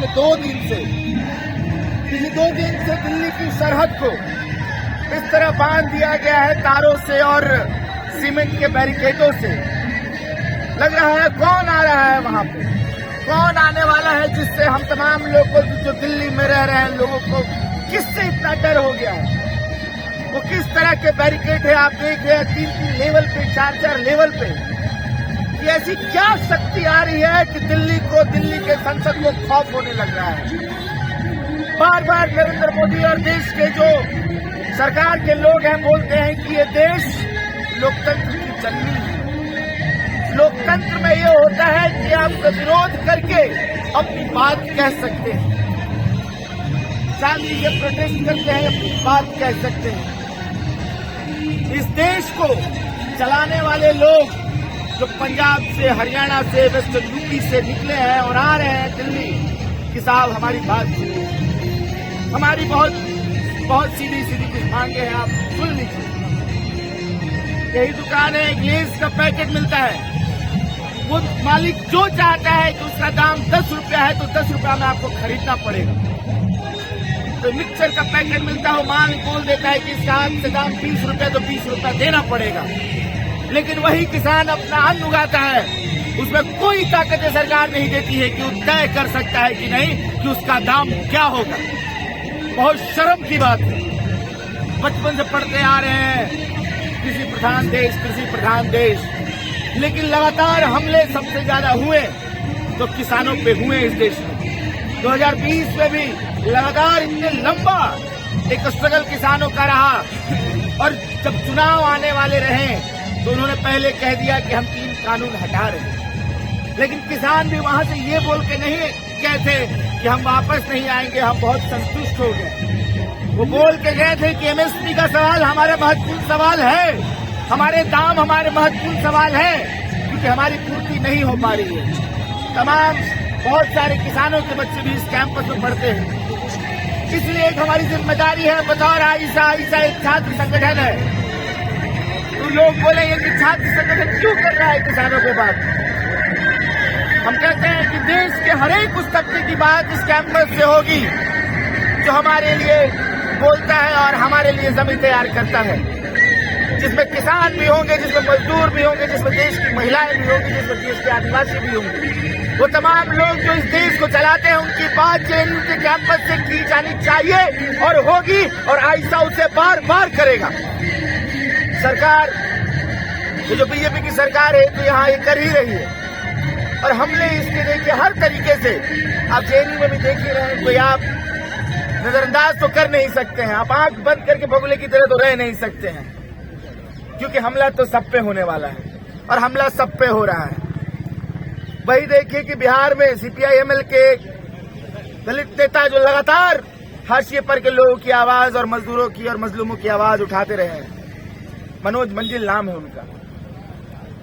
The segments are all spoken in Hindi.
जिसमें पिछले 2 दिन से दिल्ली की सरहद को इस तरह बांध दिया गया है तारों से और सीमेंट के बैरिकेडों से। लग रहा है कौन आ रहा है वहां पे, कौन आने वाला है, जिससे हम तमाम लोगों को जो दिल्ली में रह रहे हैं लोगों को किससे इतना डर हो गया है। वो किस तरह के बैरिकेड है आप देख रहे हैं, 3-3 लेवल पे, 4-4 लेवल पे। कि ऐसी क्या शक्ति आ रही है कि दिल्ली के संसद को खौफ होने लग रहा है। बार बार नरेंद्र मोदी और देश के जो सरकार के लोग हैं बोलते हैं कि ये देश लोकतंत्र की जननी है। लोकतंत्र में ये होता है कि आप विरोध करके अपनी बात कह सकते हैं, शांति से प्रोटेस्ट करके हैं, अपनी बात कह सकते हैं। इस देश को चलाने वाले लोग जो पंजाब से, हरियाणा से, वेस्टर्न यूपी से निकले हैं और आ रहे हैं दिल्ली कि साहब हमारी बात सुनिए, हमारी बहुत सीधी कुछ मांगे हैं, आप सुन लीजिए। यही दुकान है, लेस का पैकेट मिलता है, वो मालिक जो चाहता है कि उसका दाम 10 रुपया है तो 10 रुपया में आपको खरीदना पड़ेगा। तो मिक्सचर का पैकेट मिलता है, वो माल बोल देता है कि इसका आज से दाम 20 रुपया तो 20 रुपया देना पड़ेगा। लेकिन वही किसान अपना अन्न उगाता है, उसमें कोई ताकत सरकार नहीं देती है कि वो तय कर सकता है कि नहीं कि उसका दाम क्या होगा। बहुत शर्म की बात है। बचपन से पढ़ते आ रहे हैं कृषि प्रधान देश, लेकिन लगातार हमले सबसे ज्यादा हुए तो किसानों पे हुए इस देश में। 2020 में भी लगातार इतने लंबा एक स्ट्रगल किसानों का रहा, और जब चुनाव आने वाले रहे तो उन्होंने पहले कह दिया कि हम 3 कानून हटा रहे हैं। लेकिन किसान भी वहां से ये बोल के नहीं गए थे कि हम वापस नहीं आएंगे, हम बहुत संतुष्ट हो गए। वो बोल के गए थे कि एमएसपी का सवाल हमारा महत्वपूर्ण सवाल है, हमारे दाम हमारे महत्वपूर्ण सवाल है, क्योंकि हमारी पूर्ति नहीं हो पा रही है। बहुत सारे किसानों के बच्चे भी इस कैंपस में पढ़ते हैं, इसलिए एक हमारी जिम्मेदारी है बतौर आइसा एक छात्र संगठन है। तो लोग बोलेंगे कि छात्र संगठन क्यों कर रहा है किसानों के बात। हम कहते हैं कि देश के हर एक उस तबके की बात इस कैंपस से होगी जो हमारे लिए बोलता है और हमारे लिए जमीन तैयार करता है, जिसमें किसान भी होंगे, जिसमें मजदूर भी होंगे, जिसमें देश की महिलाएं भी होंगी, जिसमें देश के आदिवासी भी होंगे। वो तमाम लोग जो इस देश को चलाते हैं उनकी बात जेएनयू के कैंपस से की जानी चाहिए और होगी, और आइसा उसे बार बार करेगा। सरकार ये जो बीजेपी की सरकार है तो यहाँ ये कर ही रही है, और हमले इसके देखिए हर तरीके से। आप जेएनयू में भी देख ही रहे हैं, कोई आप नजरअंदाज तो कर नहीं सकते हैं, आप आंख बंद करके बगुले की तरह तो रह नहीं सकते हैं, क्योंकि हमला तो सब पे होने वाला है और हमला सब पे हो रहा है। वही देखिए कि बिहार में सीपीआई-एमएल के दलित नेता जो लगातार हाशिए पर के लोगों की आवाज और मजदूरों की और मजलूमों की आवाज उठाते रहे हैं, मनोज मंजिल नाम है उनका।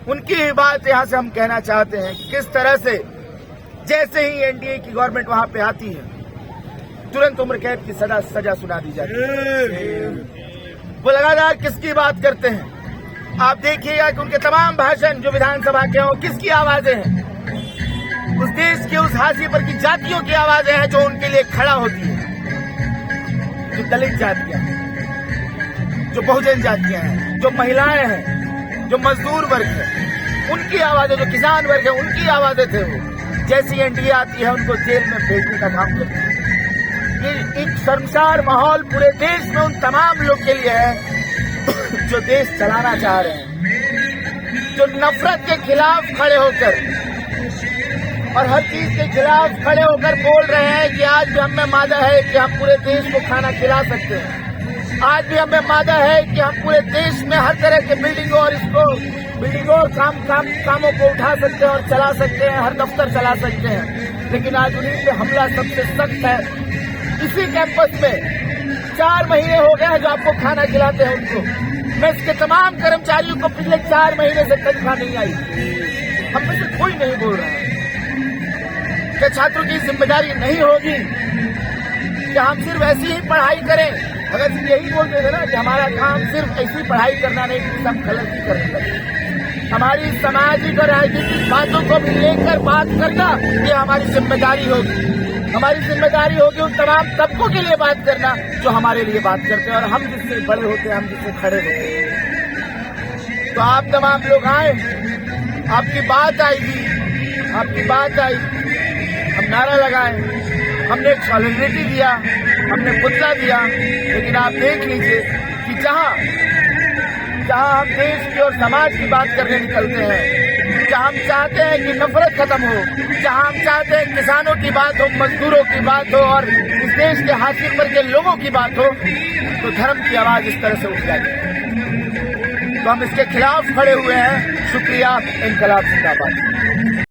उनकी ही बात यहां से हम कहना चाहते हैं कि किस तरह से जैसे ही एनडीए की गवर्नमेंट वहां पे आती है तुरंत उम्र कैद की सजा सुना दी जाती है। वो लगातार किसकी बात करते हैं, आप देखिएगा कि उनके तमाम भाषण जो विधानसभा के हों किसकी आवाजें हैं, उस देश के उस हाशिए पर की जातियों की आवाजें हैं जो उनके लिए खड़ा होती है, जो दलित जातियां हैं, जो बहुजन जातियां हैं, जो महिलाएं हैं, जो मजदूर वर्ग है, उनकी आवाजें, जो किसान वर्ग है उनकी आवाजें थे। वो जैसी एनडीए आती है उनको जेल में भेजने का काम करती है। ये एक शर्मसार माहौल पूरे देश में उन तमाम लोग के लिए है जो देश चलाना चाह रहे हैं, जो नफरत के खिलाफ खड़े होकर और हर चीज के खिलाफ खड़े होकर बोल रहे हैं कि आज भी हमें मादा है कि हम पूरे देश को खाना खिला सकते हैं, आज भी हमें मादा है कि हम पूरे देश में हर तरह के बिल्डिंगों और कामों को उठा सकते हैं और चला सकते हैं, हर दफ्तर चला सकते हैं। लेकिन आज उन्हीं पे हमला सबसे सख्त है। इसी कैंपस में 4 महीने हो गए हैं जो आपको खाना खिलाते हैं उनको। मैं इसके तमाम कर्मचारियों को पिछले 4 महीने से तनख्वाह नहीं आई, हम में से कोई नहीं बोल रहा है। क्या छात्रों की जिम्मेदारी नहीं होगी कि हम सिर्फ ऐसी ही पढ़ाई करें? अगर यही बोलते थे ना कि हमारा काम सिर्फ ऐसी पढ़ाई करना नहीं, सब गलत ही करने लगे। हमारी सामाजिक और राजनीतिक बातों को भी लेकर बात करना ये हमारी जिम्मेदारी होगी। हमारी जिम्मेदारी होगी उन तमाम तबकों के लिए बात करना जो हमारे लिए बात करते हैं और हम जिससे बड़े होते हैं, हम जिससे खड़े होते हैं। तो आप तमाम लोग आए, आपकी बात आएगी, आपकी बात आई, हम नारा लगाए, हमने एक सॉलिडरिटी दिया, हमने पुतला दिया, लेकिन आप देख लीजिए कि जहां हम देश की और समाज की बात करने निकलते हैं, जहां हम चाहते हैं कि नफरत खत्म हो, जहां हम चाहते हैं किसानों की बात हो, मजदूरों की बात हो और इस देश के हाशिए पर के लोगों की बात हो, तो धर्म की आवाज इस तरह से उठ जाती है। तो हम इसके खिलाफ खड़े हुए हैं। शुक्रिया। इनकलाब जिंदाबाद।